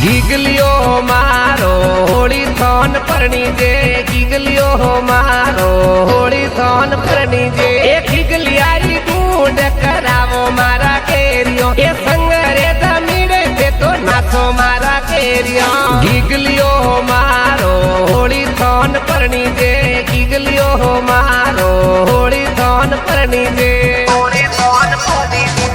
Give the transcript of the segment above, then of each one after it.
गीगलियो मारो होली थोन परनी जे गीगलियो मारो होली थोन परनी जे एक गीगलियारी ढूंढ करावो मारा केरियो ए संगरे दमीड़े थे तो नाचो मारा केरियो गीगलियो मारो होली थोन परनी जे गीगलियो मारो होली थोन परनी जे होली थोन परनी जे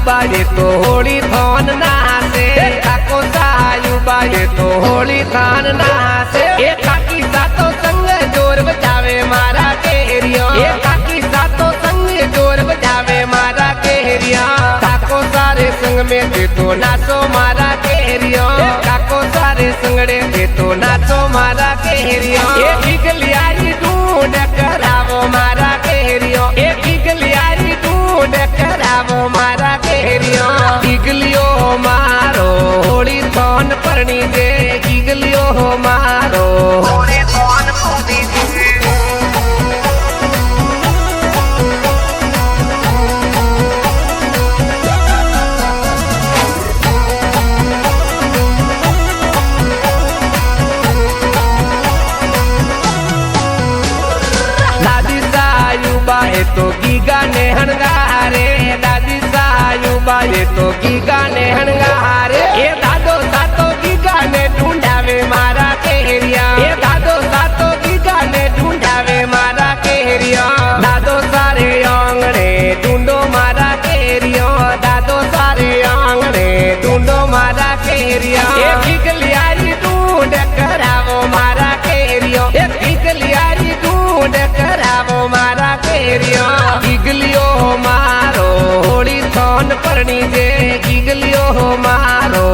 बाजे तो होली थोन नाचे काको सायु बाजे तो होली थान नाचे ए काकी सातो संग जोर बजावे मारा केरिया ए काकी सातो संग जोर बजावे मारा केरिया काको सारे संग में दे तो नाचो मारा केरिया काको सारे संगड़े दे तो नाचो मारा केरिया ए गीगलियारी ढूंढ करावो मारा केरिया ए गीगलियारी ढूंढ करावो मारा गीगलियो मारो होली थोन परनी जे गीगलियो मारो होली थोन परनी जे दादी सायु बाहे तो गीगा ने हणगारे दादी सायु बाहे तो गीगा ने हणगारे ए दादो सातो गीगा ने ढूंढावे मारा केरिया ए दादो सातो गीगा ने ढूंढावे मारा केरिया दादो सारे आंगणे ढूंढो मारा केरिया दादो सारे आंगणे ढूंढो मारा केरिया ए गीगलियारी ढूंढ करावो मारा केरिया ए गीगलियारी ढूंढ करावो मारा केरिया गीगलियो मारो होली थोन परनी जे गीगलियो मारो